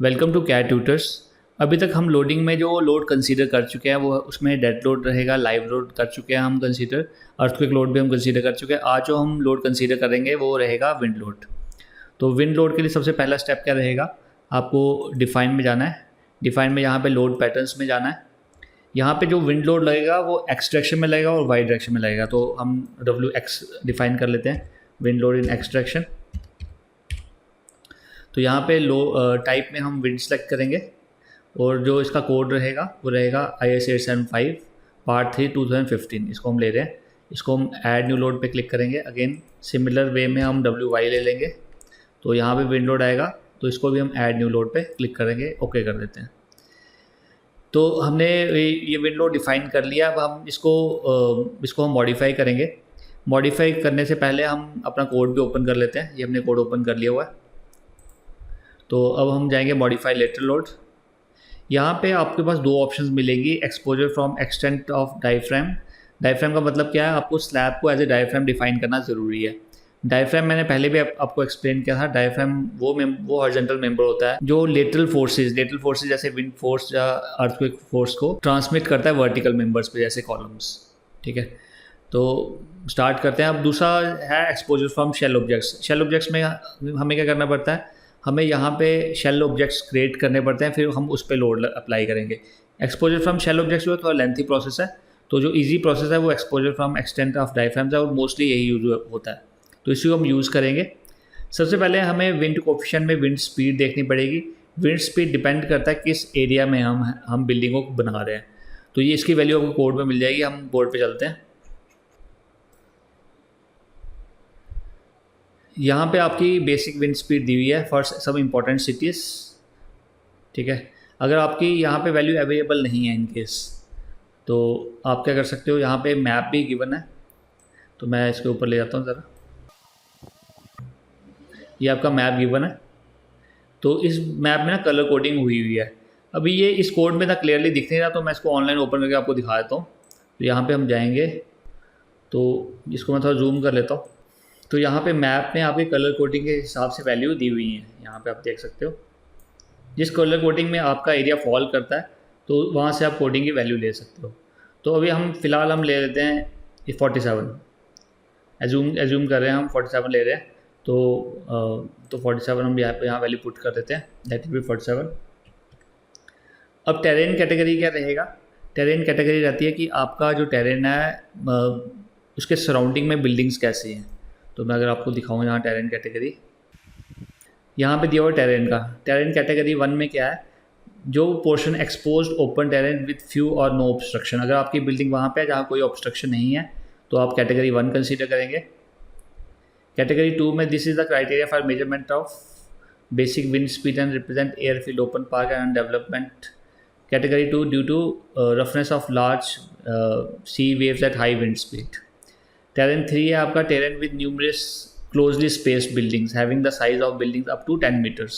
Welcome to cat tutors. अभी तक हम लोडिंग में जो लोड कंसीडर कर चुके हैं वो उसमें डेड लोड रहेगा, लाइव लोड कर चुके हैं हम कंसीडर, अर्थक्वेक लोड भी हम कंसीडर कर चुके हैं। आज जो हम लोड कंसीडर करेंगे वो रहेगा विंड लोड। तो विंड लोड के लिए सबसे पहला स्टेप क्या रहेगा, आपको डिफाइन में जाना है। डिफाइन में यहाँ पे लोड पैटर्न्स में जाना है। यहाँ पे जो विंड लोड लगेगा वो एक्स डायरेक्शन में लगेगा और वाई डायरेक्शन में लगेगा। तो हम डब्ल्यू एक्स डिफाइन कर लेते हैं, wind load in x direction. तो यहाँ पे लो टाइप में हम विंड सेलेक्ट करेंगे और जो इसका कोड रहेगा वो रहेगा IS 875 पार्ट 3 2015। इसको हम ले रहे हैं। इसको हम ऐड न्यू लोड पे क्लिक करेंगे। अगेन सिमिलर वे में हम WY ले लेंगे। तो यहाँ पे विंड लोड आएगा, तो इसको भी हम ऐड न्यू लोड पे क्लिक करेंगे, ओके कर देते हैं। तो हमने ये विंड लोड डिफाइन कर लिया। अब हम इसको हम मॉडिफाई करेंगे। मॉडिफाई करने से पहले हम अपना कोड भी ओपन कर लेते हैं। ये हमने कोड ओपन कर लिया हुआ है। तो अब हम जाएंगे मॉडिफाई लेटरल लोड। यहाँ पे आपके पास दो ऑप्शंस मिलेंगी, exposure from extent of diaphragm. Diaphragm का मतलब क्या है, आपको स्लैब को एज ए डायफ्राम डिफाइन करना ज़रूरी है। डायफ्राम मैंने पहले भी आपको एक्सप्लेन किया था। डायफ्राम वो हॉरिजॉन्टल मेंबर होता है जो लेटरल फोर्सेज जैसे विंड फोर्स या अर्थक्वेक फोर्स को ट्रांसमिट करता है वर्टिकल मेंबर्स पे, जैसे कॉलम्स। ठीक है, तो स्टार्ट करते हैं। अब दूसरा है exposure from shell objects. Shell objects में हमें क्या करना पड़ता है, हमें यहाँ पे शेल ऑब्जेक्ट्स क्रिएट करने पड़ते हैं, फिर हम उस पर लोड अप्लाई करेंगे। एक्सपोजर फ्रॉम शेल ऑब्जेक्ट्स जो है थोड़ा लेंथी प्रोसेस है। तो जो इजी प्रोसेस है वो exposure from extent of diaphragms है और मोस्टली यही यूज होता है, तो इसी को हम यूज़ करेंगे। सबसे पहले हमें विंड कोफिशिएंट में विंड स्पीड देखनी पड़ेगी। विंड स्पीड डिपेंड करता है किस एरिया में हम बिल्डिंगों को बना रहे हैं। तो ये इसकी वैल्यू आपको कोड में मिल जाएगी। हम बोर्ड पे चलते हैं। यहाँ पे आपकी बेसिक विंड स्पीड दी हुई है फॉर सब इम्पोर्टेंट सिटीज़। ठीक है, अगर आपकी यहाँ पे वैल्यू अवेलेबल नहीं है इन केस, तो आप क्या कर सकते हो, यहाँ पे मैप भी गिवन है। तो मैं इसके ऊपर ले जाता हूँ ज़रा। ये आपका मैप गिवन है। तो इस मैप में ना कलर कोडिंग हुई है। अभी ये इस कोड में ना क्लियरली दिख नहीं रहा, तो मैं इसको ऑनलाइन ओपन करके आपको दिखा देता हूँ। तो यहाँ पे हम जाएंगे, तो इसको मैं थोड़ा जूम कर लेता हूँ। तो यहाँ पे मैप में आपके कलर कोडिंग के हिसाब से वैल्यू दी हुई है। यहाँ पे आप देख सकते हो, जिस कलर कोडिंग में आपका एरिया फॉल करता है तो वहाँ से आप कोडिंग की वैल्यू ले सकते हो। तो अभी हम फ़िलहाल हम ले लेते हैं ये 47। एज्यूम कर रहे हैं, हम 47 ले रहे हैं। तो 47 हम यहाँ वैल्यू पुट कर देते हैं, दैट विल बी 47। अब टेरेन कैटेगरी क्या रहेगा। टेरेन कैटेगरी रहती है कि आपका जो टेरेन है उसके सराउंडिंग में बिल्डिंग्स कैसी हैं। तो मैं अगर आपको दिखाऊँ यहाँ टेरेन कैटेगरी, यहाँ पे दिया हुआ टेरेन का। टेरेन कैटेगरी 1 में क्या है, जो portion exposed open terrain with few और नो ऑब्स्ट्रक्शन। अगर आपकी बिल्डिंग वहाँ पे है जहाँ कोई ऑब्स्ट्रक्शन नहीं है तो आप कैटेगरी 1 कंसीडर करेंगे। कैटेगरी 2 में this is the criteria for measurement of basic wind speed and represent airfield open park and development. Category 2 due to roughness of large sea waves at high wind speed. Terrain 3 है आपका terrain with numerous closely spaced buildings having the size of buildings up to 10 meters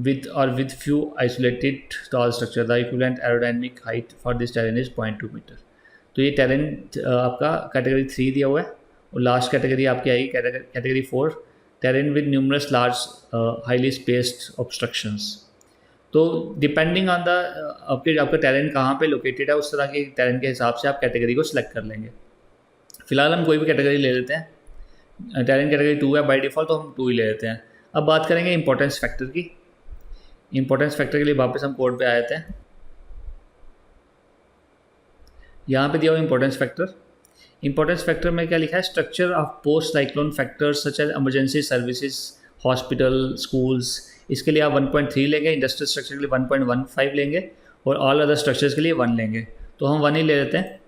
with few isolated tall structure. The equivalent aerodynamic height for this terrain is 0.2 meter. तो ये terrain आपका category 3 दिया हुआ है। और last category आपकी आएगी category 4, terrain with numerous large highly spaced obstructions. तो डिपेंडिंग ऑन द आपका टेरेन कहाँ पे लोकेटेड है, उस तरह के टेरेन के हिसाब से आप कैटेगरी को सिलेक्ट कर लेंगे। फिलहाल हम कोई भी कैटेगरी ले लेते हैं। टेरेन कैटेगरी 2 है बाय डिफ़ॉल्ट, तो हम 2 ही ले लेते हैं। अब बात करेंगे इंपॉर्टेंस फैक्टर की। इंपॉर्टेंस फैक्टर के लिए वापस हम कोड पे आ जाते हैं। यहाँ पे दिया हुआ इंपॉर्टेंस फैक्टर। इंपॉर्टेंस फैक्टर में क्या लिखा है, structure of post cyclone factors such as emergency services, hospital, schools. इसके लिए आप 1.3 लेंगे। इंडस्ट्रियल स्ट्रक्चर के लिए 1.15 लेंगे और ऑल अदर स्ट्रक्चर्स के लिए 1 लेंगे। तो हम 1 ही ले लेते हैं।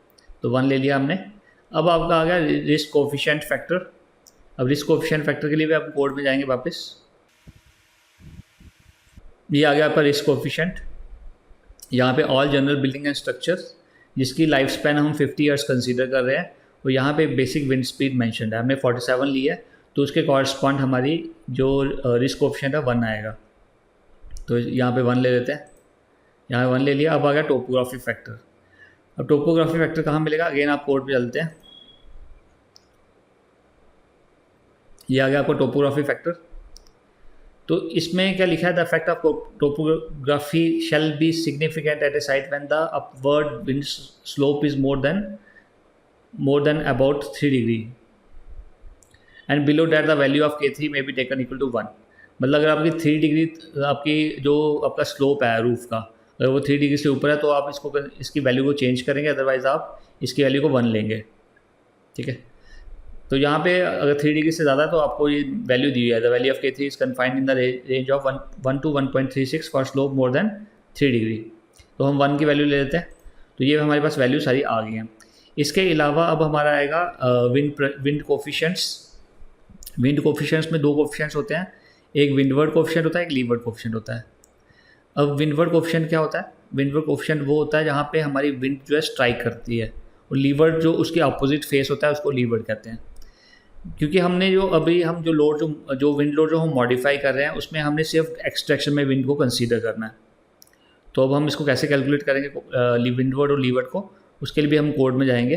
तो 1 ले लिया हमने। अब आपका आ गया रिस्क कोफिशिएंट फैक्टर। अब रिस्क कोफिशिएंट फैक्टर के लिए भी आप कोड में जाएंगे वापस। ये आ गया आपका रिस्क कोफिशिएंट। यहाँ पे all general building and structure जिसकी लाइफ स्पैन हम 50 ईयर्स कंसीडर कर रहे हैं, और यहाँ पे बेसिक विंड स्पीड मेंशन्ड है। हमने 47 ली है, तो उसके कॉरस्पॉन्ड हमारी जो रिस्क कोफिशिएंट है 1 आएगा। तो यहाँ पे 1 ले लेते हैं। यहाँ 1 ले लिया। अब आ गया टोपोग्राफी फैक्टर। अब टोपोग्राफी फैक्टर कहाँ मिलेगा, अगेन आप कोड पे चलते हैं। ये आ गया आपको टोपोग्राफी फैक्टर। तो इसमें क्या लिखा है, the effect of topography shall be significant at a site when the upward wind slope is more than about 3 degree and below that the value of K3 में बी टेकन इक्वल टू 1। मतलब अगर आपकी 3 degree आपकी जो आपका slope है roof का, अगर वो 3 डिग्री से ऊपर है तो आप इसकी वैल्यू को चेंज करेंगे, अदरवाइज़ आप इसकी वैल्यू को 1 लेंगे। ठीक है, तो यहाँ पे अगर 3 डिग्री से ज़्यादा है तो आपको ये वैल्यू दी है, the value of K3 is confined in the range of 1 to 1.36 for slope more than 3 degree. तो हम 1 की वैल्यू ले लेते हैं। तो ये हमारे पास वैल्यू सारी आ गई हैं। इसके अलावा अब हमारा आएगा विंड कोफिशिएंट्स। विंड कोफिशिएंट्स में 2 कोफिशिएंट्स होते हैं, एक विंडवर्ड कोफिशिएंट होता है, एक लीवर्ड कोफिशिएंट होता है। अब विंडवर्ड कोफिशिएंट क्या होता है? विंडवर्ड कोफिशिएंट वो होता है जहाँ पे हमारी विंड जो है स्ट्राइक करती है, और लीवर्ड जो उसके अपोजिट फेस होता है उसको लीवर्ड कहते हैं। क्योंकि हमने जो अभी हम जो लोड जो विंड लोड जो हम मॉडिफाई कर रहे हैं उसमें हमने सिर्फ एक्सट्रैक्शन में विंड को कंसीडर करना है। तो अब हम इसको कैसे कैलकुलेट करेंगे विंडवर्ड और लीवर्ड को, उसके लिए भी हम कोड में जाएंगे।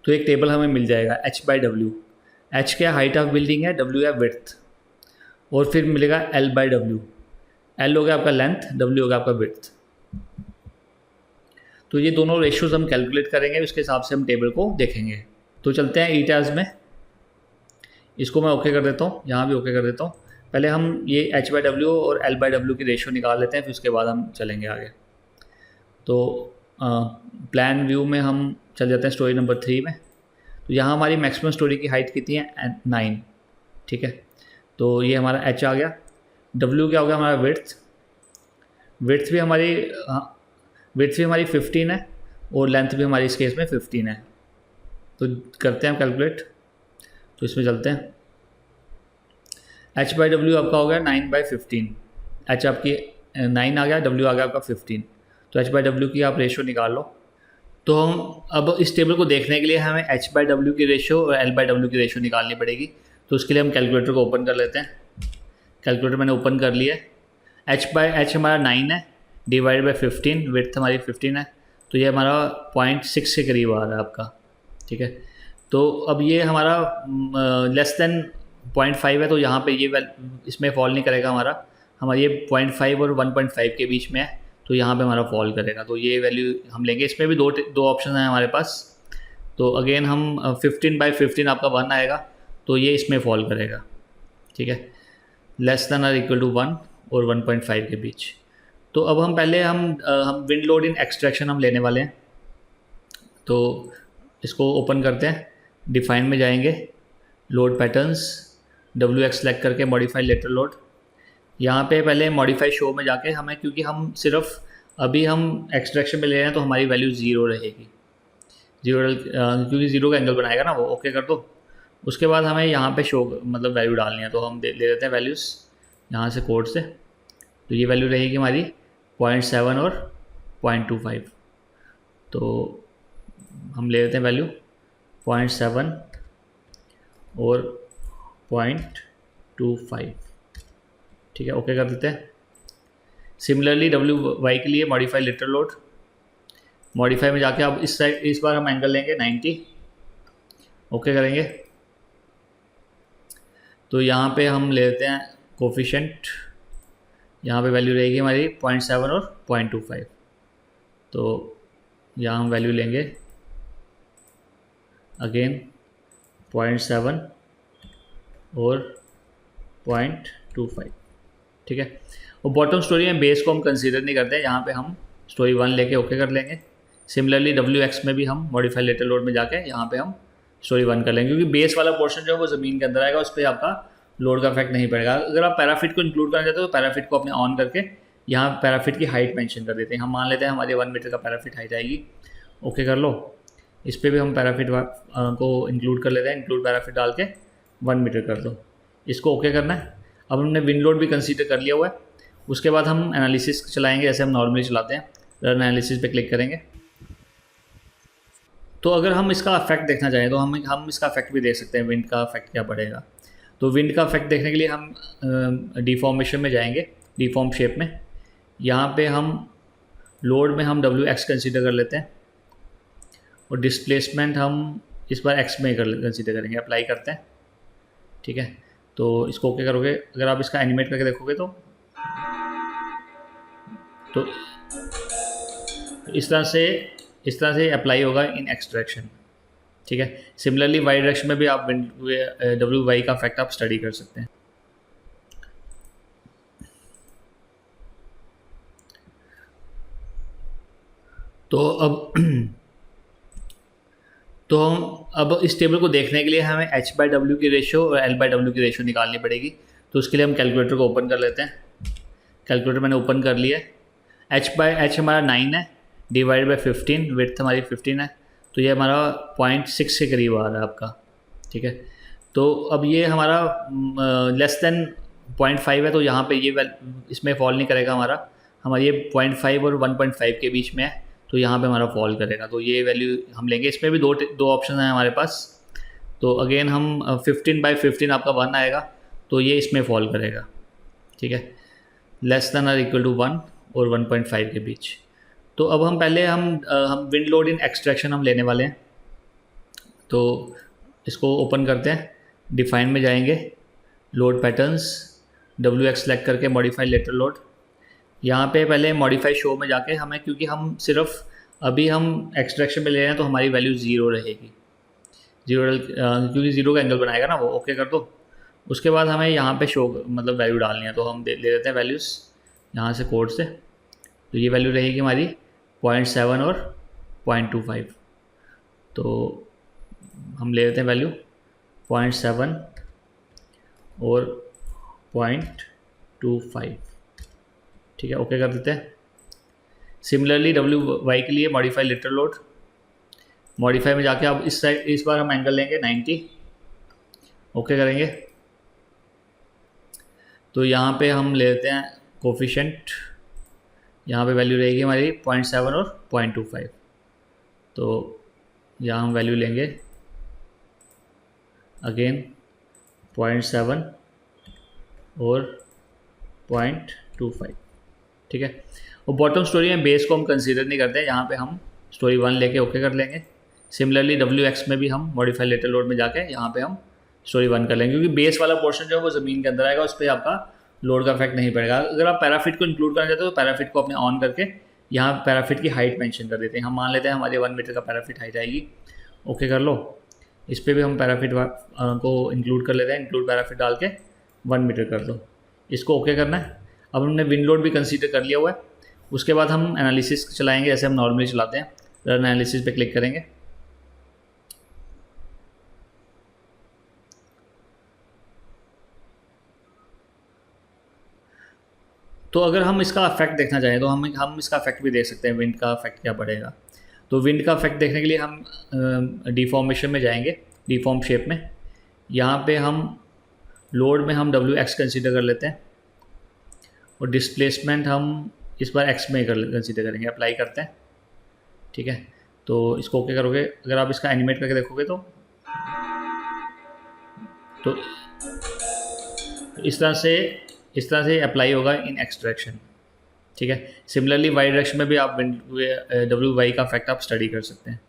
तो एक टेबल हमें मिल जाएगा H/W। H क्या हाइट ऑफ बिल्डिंग है, W है विड्थ, और फिर मिलेगा L/W। L हो गया आपका लेंथ, W हो गया आपका विड्थ। तो ये दोनों रेशियोज हम कैलकुलेट करेंगे, उसके हिसाब से हम टेबल को देखेंगे। तो चलते हैं ईटाज में। इसको मैं ओके कर देता हूँ, यहाँ भी ओके कर देता हूँ। पहले हम ये H/W और L/W की रेशियो निकाल लेते हैं, फिर उसके बाद हम चलेंगे आगे। तो प्लान व्यू में हम चल जाते हैं स्टोरी नंबर 3 में। तो यहाँ हमारी मैक्सिमम स्टोरी की हाइट कितनी है, 9। ठीक है, तो ये हमारा H आ गया। W क्या हो गया हमारा विड्थ। विड्थ भी हमारी 15 है, और लेंथ भी हमारी इस केस में 15 है। तो करते हैं हम कैलकुलेट। तो इसमें चलते हैं। H/W आपका हो गया 9/15। H आपकी 9 आ गया, W आ गया आपका 15। तो H/W की आप रेशियो निकाल लो। तो हम अब इस टेबल को देखने के लिए हमें H/W की रेशियो और L/W की रेशियो निकालनी पड़ेगी। तो उसके लिए हम कैलकुलेटर को ओपन कर लेते हैं। कैलकुलेटर मैंने ओपन कर लिया है। H हमारा 9 है, डिवाइड बाई 15, विड्थ हमारी 15 है। तो ये हमारा 0.6 के करीब आ रहा है आपका। ठीक है, तो अब ये हमारा लेस देन 0.5 है, तो यहाँ पे ये इसमें फॉल नहीं करेगा हमारा ये 0.5 और 1.5 के बीच में है, तो यहाँ पे हमारा फॉल करेगा। तो ये वैल्यू हम लेंगे। इसमें भी दो ऑप्शन हैं हमारे पास। तो अगेन हम 15/15 आपका 1 आएगा, तो ये इसमें फॉल करेगा। ठीक है, लेस देन और इक्वल टू 1 और 1.5 के बीच। तो अब हम पहले हम विंड लोड इन एक्सट्रैक्शन हम लेने वाले हैं। तो इसको ओपन करते हैं, डिफाइन में जाएंगे, लोड पैटर्न्स, WX सेलेक्ट करके मॉडिफाई लेटरल लोड। यहाँ पे पहले मॉडिफाई शो में जाके हमें, क्योंकि हम सिर्फ अभी हम एक्सट्रैक्शन में ले रहे हैं तो हमारी वैल्यू 0 रहेगी। 0 क्योंकि 0 का एंगल बनाएगा ना वो, ओके कर दो। उसके बाद हमें यहाँ पे शो मतलब वैल्यू डालनी है, तो हम ले लेते हैं वैल्यूज़ यहाँ से कोड से। तो ये वैल्यू रहेगी हमारी 0.7 और 0.25। तो हम ले लेते हैं वैल्यू 0.7 और 0.25। ठीक है, ओके कर देते हैं। सिमिलरली WY के लिए मॉडिफाई लेटरल लोड, मॉडिफाई में जाके अब इस बार हम एंगल लेंगे 90, ओके करेंगे। तो यहाँ पे हम ले लेते हैं कोफिशिएंट, यहाँ पे वैल्यू रहेगी हमारी 0.7 और 0.25। तो यहाँ हम वैल्यू लेंगे अगेन 0.7 और 0.25। ठीक है, और बॉटम स्टोरी में बेस को हम कंसीडर नहीं करते हैं, यहाँ पे हम स्टोरी 1 लेके ओके कर लेंगे। सिमिलरली WX में भी हम मॉडिफाई लेटरल लोड में जाके यहाँ पे हम स्टोरी 1 कर लेंगे, क्योंकि बेस वाला पोर्शन जो है वो ज़मीन के अंदर आएगा, उस पर आपका लोड का इफेक्ट नहीं पड़ेगा। अगर आप पैराफिट को इंक्लूड करना चाहते हो तो पैराफिट को अपने ऑन करके यहाँ पैराफिट की हाइट मेंशन कर देते हैं। हम मान लेते हैं हमारी 1 मीटर का पैराफिट हाइट आएगी, ओके कर लो। इस पर भी हम पैराफिट को इंक्लूड कर लेते हैं, इंक्लूड पैराफिट डाल के 1 मीटर कर दो, इसको ओके करना है। अब हमने विंड लोड भी कंसीडर कर लिया हुआ है। उसके बाद हम एनालिसिस चलाएंगे, जैसे हम नॉर्मली चलाते हैं। रन एनालिसिस पे क्लिक करेंगे। तो अगर हम इसका इफेक्ट देखना चाहें तो हम इसका इफेक्ट भी देख सकते हैं, विंड का इफेक्ट क्या पड़ेगा। तो विंड का इफेक्ट देखने के लिए हम डिफॉर्मेशन में जाएंगे, डिफॉर्म शेप में। यहाँ पे हम लोड में हम WX कंसीडर कर लेते हैं, और डिस्प्लेसमेंट हम इस बार X में कंसीडर करेंगे, अप्लाई करते हैं। ठीक है, तो इसको ओके करोगे, अगर आप इसका एनिमेट करके देखोगे तो इस तरह से अप्लाई होगा इन एक्सट्रैक्शन। ठीक है, सिमिलरली वाई डायरेक्शन में भी आप डब्ल्यू वाई का इफेक्ट आप स्टडी कर सकते हैं। तो हम अब इस टेबल को देखने के लिए हमें एच बाई डब्ल्यू की रेशियो और एल बाई डब्ल्यू की रेशियो निकालनी पड़ेगी। तो उसके लिए हम कैलकुलेटर को ओपन कर लेते हैं। कैलकुलेटर मैंने ओपन कर लिया है। एच हमारा 9 है, डिवाइड बाई 15, विड्थ हमारी 15 है, तो ये हमारा 0.6 के करीब आ रहा है आपका। ठीक है, तो अब ये हमारा लेस देन 0.5 है, तो यहाँ पे ये इसमें फॉल नहीं करेगा हमारा ये 0.5 और 1.5 के बीच में है, तो यहाँ पे हमारा फॉल करेगा। तो ये वैल्यू हम लेंगे। इसमें भी दो ऑप्शन हैं हमारे पास। तो अगेन हम 15/15 आपका 1 आएगा, तो ये इसमें फॉल करेगा। ठीक है, लेस देन और इक्वल टू 1 और 1.5 के बीच। तो अब हम पहले हम विंड लोड इन एक्सट्रैक्शन हम लेने वाले हैं। तो इसको ओपन करते हैं, डिफाइन में जाएंगे, लोड पैटर्न्स, WX सेलेक्ट करके मॉडिफाई लेटरल लोड। यहाँ पे पहले मॉडिफाई शो में जाके हमें, क्योंकि हम सिर्फ अभी हम एक्सट्रैक्शन में ले रहे हैं, तो हमारी वैल्यू 0 रहेगी। क्योंकि 0 का एंगल बनाएगा ना वो, ओके कर दो। उसके बाद हमें यहाँ पे शो मतलब वैल्यू डालनी है, तो हम ले लेते हैं वैल्यूज़ यहाँ से कोड से। तो ये वैल्यू रहेगी हमारी 0.7 और 0.25। तो हम ले लेते हैं वैल्यू 0.7 और 0.25। ठीक है, ओके कर देते हैं। सिमिलरली WY के लिए मॉडिफाई लेटरल लोड, मॉडिफाई में जाके अब इस बार हम एंगल लेंगे 90, ओके करेंगे। तो यहाँ पे हम ले लेते हैं कोफिशेंट, यहाँ पे वैल्यू रहेगी हमारी 0.7 और 0.25। तो यहाँ हम वैल्यू लेंगे अगेन 0.7 और 0.25। ठीक है, और बॉटम स्टोरी में बेस को हम कंसीडर नहीं करते हैं, यहाँ पे हम स्टोरी 1 लेके ओके कर लेंगे। सिमिलरली WX में भी हम मॉडिफाई लेटरल लोड में जाके यहाँ पे हम स्टोरी 1 कर लेंगे, क्योंकि बेस वाला पोर्शन जो है वो ज़मीन के अंदर आएगा, उस पर आपका लोड का इफेक्ट नहीं पड़ेगा। अगर आप पैराफिट को इंक्लूड करना चाहते हो तो पैराफिट को अपने ऑन करके यहाँ पैराफिट की हाइट मेंशन कर देते हैं। हम मान लेते हैं हमारे 1 मीटर का पैराफिट हाइट आएगी, ओके कर लो। इस पर भी हम पैराफिट को इंक्लूड कर लेते हैं, इंक्लूड पैराफिट डाल के 1 मीटर कर दो, इसको ओके करना है। अब हमने विंड लोड भी कंसीडर कर लिया हुआ है। उसके बाद हम एनालिसिस चलाएंगे, जैसे हम नॉर्मली चलाते हैं। रन एनालिसिस पे क्लिक करेंगे। तो अगर हम इसका इफेक्ट देखना चाहें तो हम इसका इफेक्ट भी देख सकते हैं, विंड का इफेक्ट क्या पड़ेगा। तो विंड का इफेक्ट देखने के लिए हम डिफॉर्मेशन में जाएंगे, डिफॉर्म शेप में। यहाँ पे हम लोड में हम WX कंसीडर कर लेते हैं, और डिस्प्लेसमेंट हम इस बार X में कंसीडर करेंगे, अप्लाई करते हैं। ठीक है, तो इसको ओके करोगे, अगर आप इसका एनिमेट करके देखोगे तो इस तरह से अप्लाई होगा इन एक्सट्रैक्शन। ठीक है, सिमिलरली वाई डायरेक्शन में भी आप WY का इफेक्ट आप स्टडी कर सकते हैं।